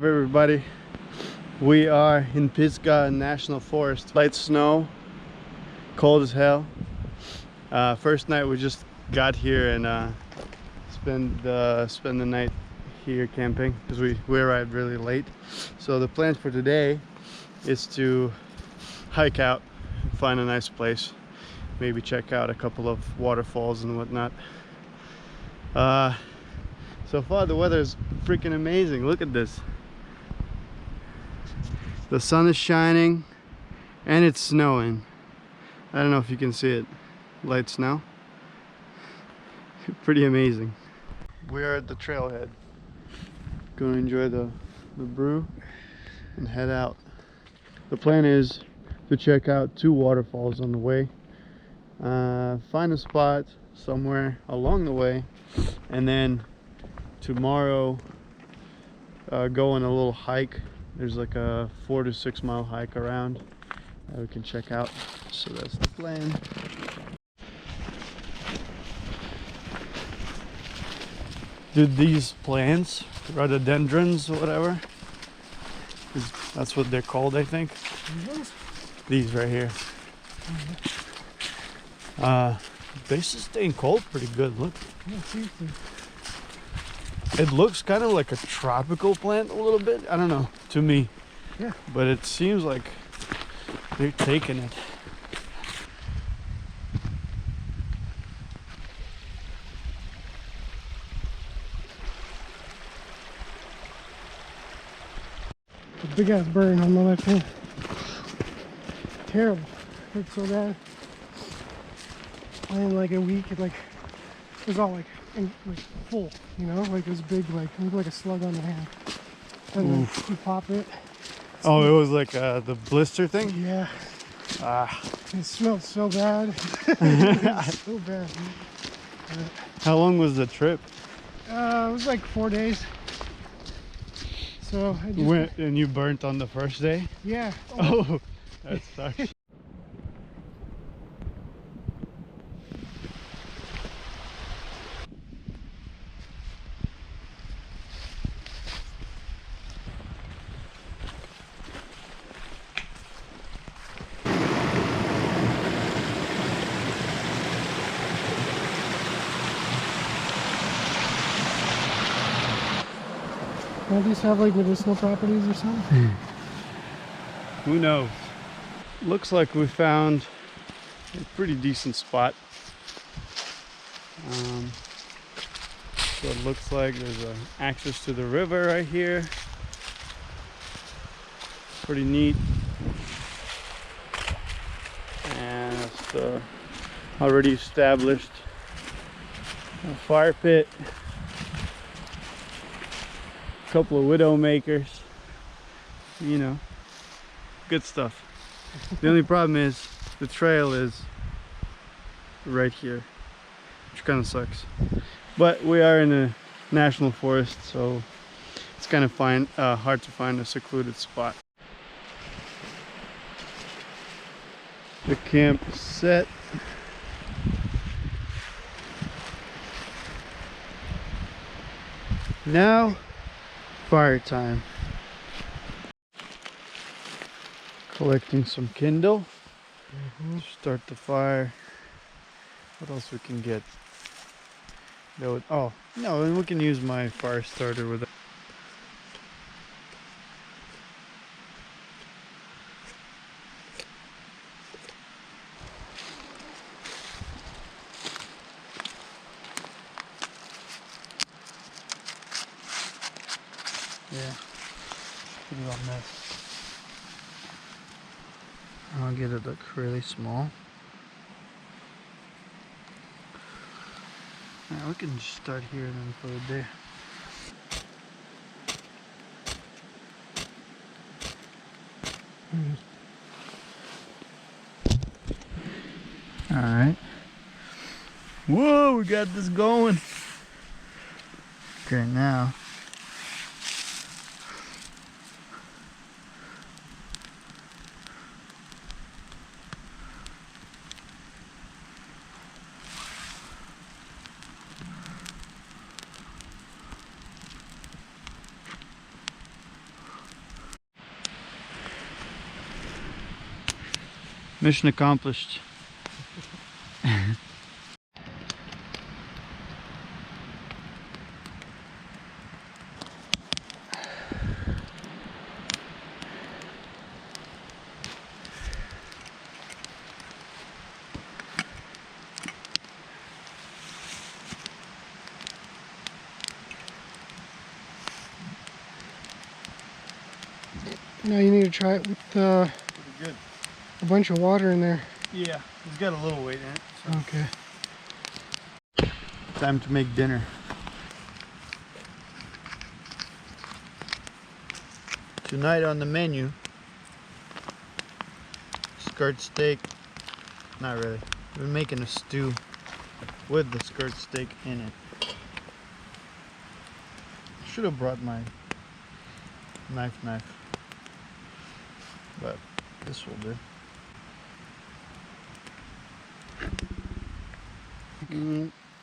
Everybody, we are in Pisgah National Forest. Light snow, cold as hell. First night we just got here and spend the night here camping because we arrived really late. So the plan for today is to hike out, find a nice place, maybe check out a couple of waterfalls and whatnot. So far the weather is freaking amazing. Look at this. The sun is shining and it's snowing. I don't know if you can see it. Light snow. Pretty amazing. We are at the trailhead. Gonna enjoy the brew and head out. The plan is to check out 2 waterfalls on the way. Find a spot somewhere along the way, and then tomorrow go on a little hike. There's like a 4 to 6 mile hike around that we can check out. So that's the plan. Dude, these plants, rhododendrons or whatever, that's what they're called, I think. These right here. They sustain cold pretty good. Look. It looks kind of like a tropical plant a little bit. I don't know, to me. Yeah. But it seems like they're taking it. A big ass burn on my left hand. Terrible. Hurt so bad. And like a week, it was all like full, you know, like it was big, like it looked like a slug on the hand. And then you pop it. Oh, it was like the blister thing? Yeah. Ah. It smelled so bad. It was so bad. How long was the trip? It was like 4 days. So I just went and you burnt on the first day? Yeah. Oh, that sucks. Don't these have like medicinal properties or something? Who knows? Looks like we found a pretty decent spot. So it looks like there's access to the river right here. Pretty neat. And it's the already established fire pit. Couple of widow makers, you know, good stuff. The only problem is the trail is right here, which kind of sucks, but we are in a national forest, so it's kind of hard to find a secluded spot. The camp is set. Now fire time. Collecting some kindle. Start the fire. What else we can get? Oh no, and we can use my fire starter with it. Yeah, pretty well messed. I'll get it look really small. Yeah, we can just start here and then put it there. Alright. Whoa, we got this going. Okay, now Mission accomplished. Now you need to try it with Pretty good. a bunch of water in there. Yeah, it's got a little weight in it. So. Okay. Time to make dinner. Tonight on the menu, skirt steak. Not really. We're making a stew with the skirt steak in it. Should have brought my knife, but this will do.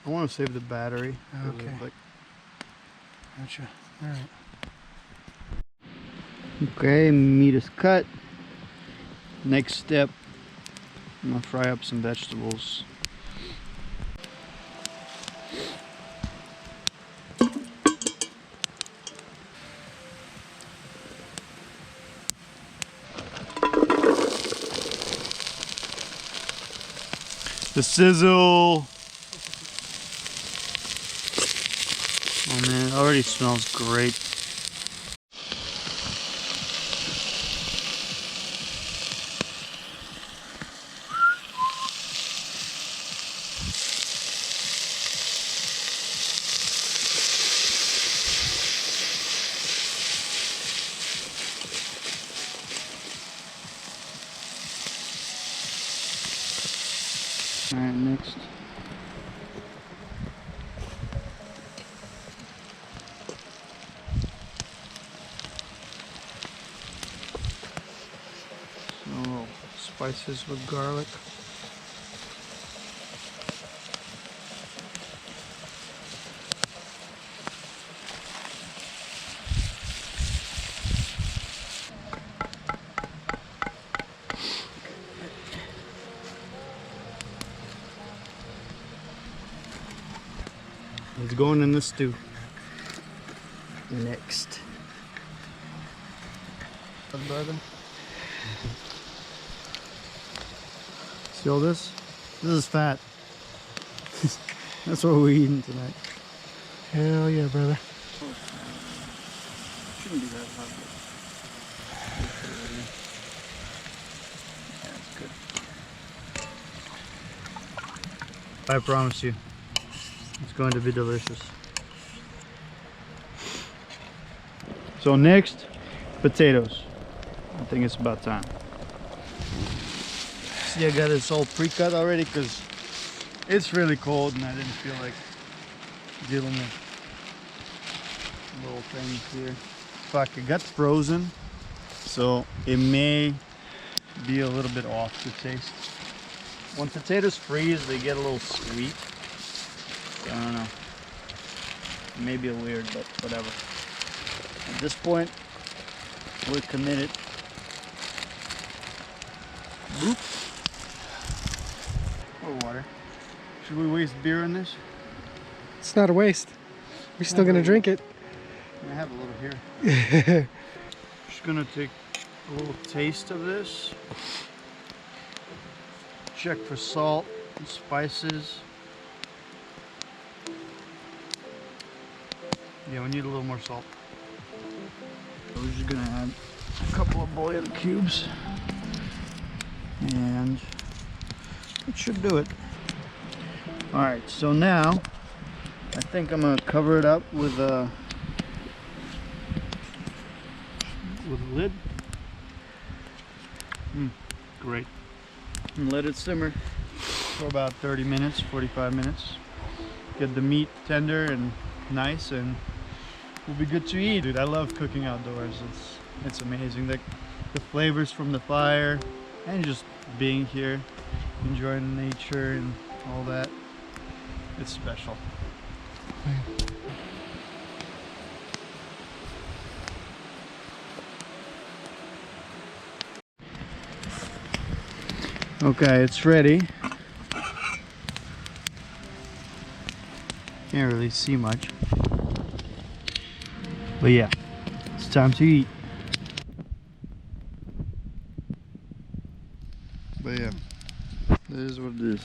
I want to save the battery. Okay. Gotcha. All right. Okay, meat is cut. Next step, I'm gonna fry up some vegetables. The sizzle. Oh man, it already smells great. Alright, next. So, spices with garlic. It's going in the stew. Next. Brother. See all this? This is fat. That's what we're eating tonight. Hell yeah, brother. Shouldn't be that hot. Yeah, it's good. I promise you. It's going to be delicious. So next, potatoes. I think it's about time. See, I got this all pre-cut already because it's really cold and I didn't feel like dealing with little things here. Fuck, it got frozen, so it may be a little bit off the taste. When potatoes freeze, they get a little sweet. I don't know. Maybe a weird, but whatever. At this point, we're committed. Boop. More water. Should we waste beer in this? It's not a waste. We're still gonna drink it. I have a little here. Just gonna take a little taste of this. Check for salt and spices. Yeah, we need a little more salt. So we're just gonna add a couple of bouillon cubes. And it should do it. Alright, so now I think I'm gonna cover it up with a lid. Great. And let it simmer for about 30 minutes, 45 minutes. Get the meat tender and nice, and we'll be good to eat. Dude, I love cooking outdoors. It's amazing. The flavors from the fire and just being here, enjoying nature and all that. It's special. Okay, it's ready. Can't really see much. But yeah, it's time to eat. But yeah, this is what it is.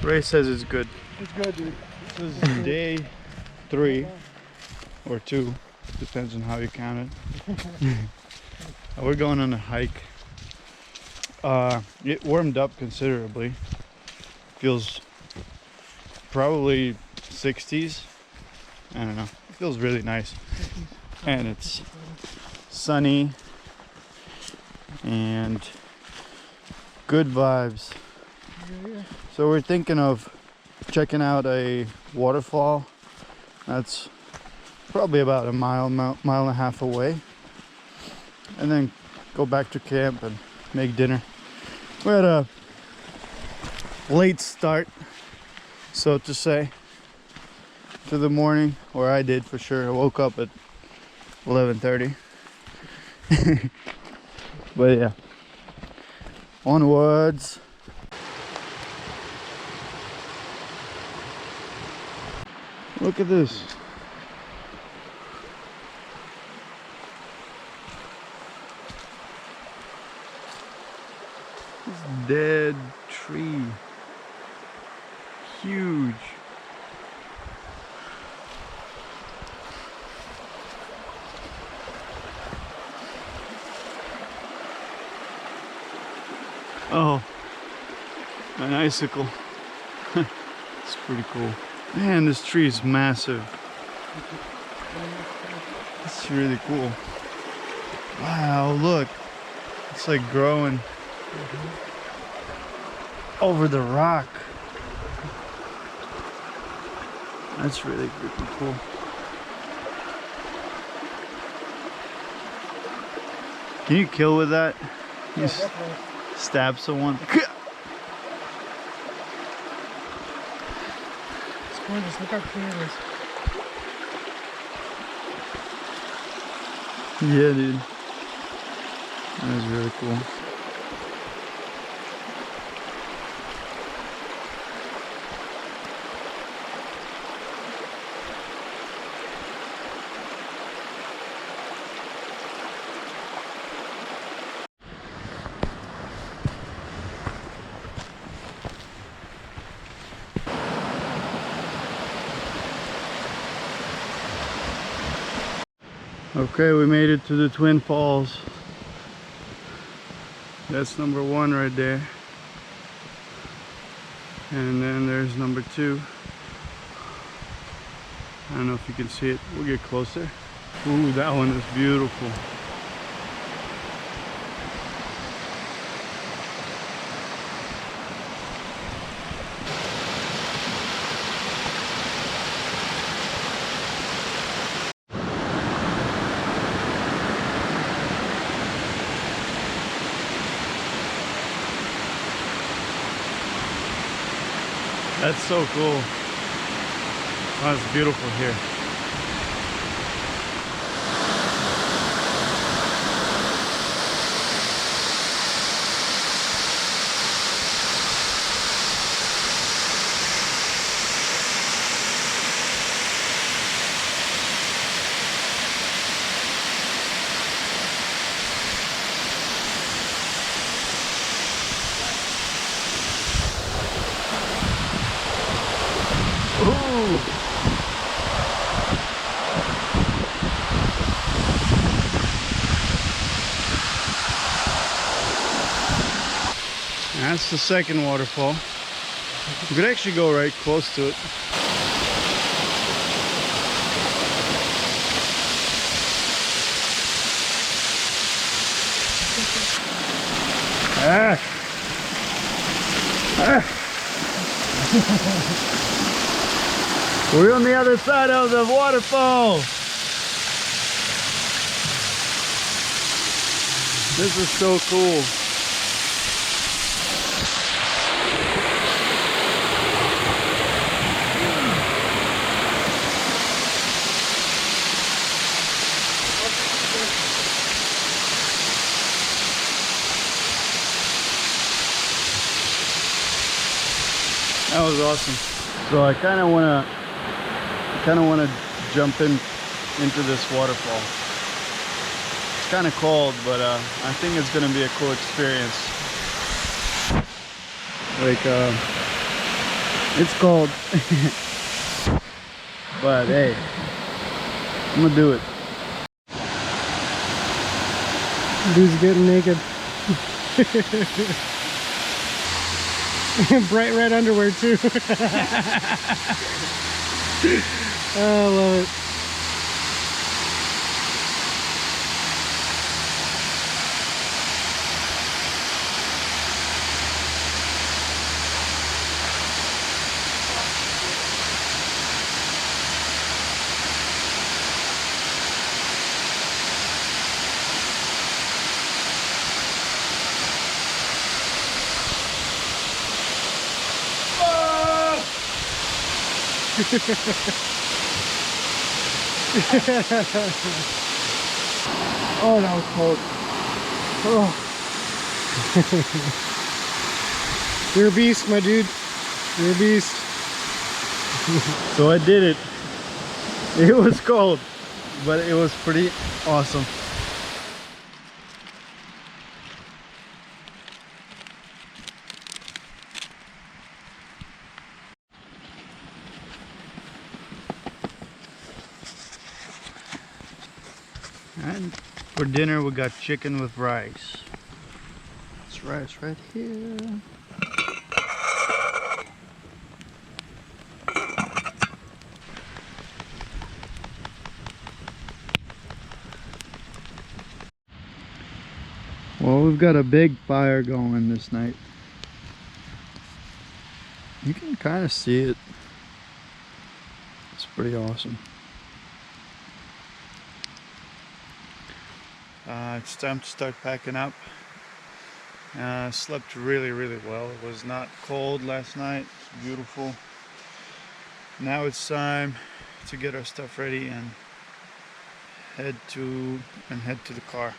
Ray says it's good. It's good, dude. This is day 3 or 2, depends on how you count it. We're going on a hike. It warmed up considerably. Feels probably 60s. I don't know. It feels really nice. And it's sunny and good vibes. So we're thinking of checking out a waterfall that's probably about a mile and a half away, and then go back to camp and make dinner. We had a late start, so to say, to the morning, or I did for sure. I woke up at 11:30. But yeah, onwards. Look at this. This dead tree. Huge. Oh, an icicle. It's pretty cool. Man, this tree is massive. It's really cool. Wow, look. It's like growing over the rock. That's really freaking cool. Can you kill with that? Yeah, Just definitely. stab someone. It's gorgeous. Look how clear it is. Yeah, dude. That was really cool. Okay, we made it to the Twin Falls. That's number 1 right there. And then there's number 2. I don't know if you can see it. We'll get closer. Ooh, that one is beautiful. That's so cool. Oh, it's beautiful here. Ooh. That's the second waterfall. You could actually go right close to it. Ah. Ah. We're on the other side of the waterfall. This is so cool. was awesome. So I kind of wanna jump into this waterfall. It's kind of cold, but I think it's gonna be a cool experience. Like it's cold, but hey, I'm gonna do it. Dude's getting naked. Bright red underwear too. Oh, I love it. Oh, that was cold. Oh. You're a beast, my dude. You're a beast. So I did it. It was cold, but it was pretty awesome. And for dinner we got chicken with rice. It's rice right here. Well, we've got a big fire going this night. You can kind of see it. It's pretty awesome. It's time to start packing up. Slept really well. It was not cold last night. It's beautiful. Now it's time to get our stuff ready and head to the car.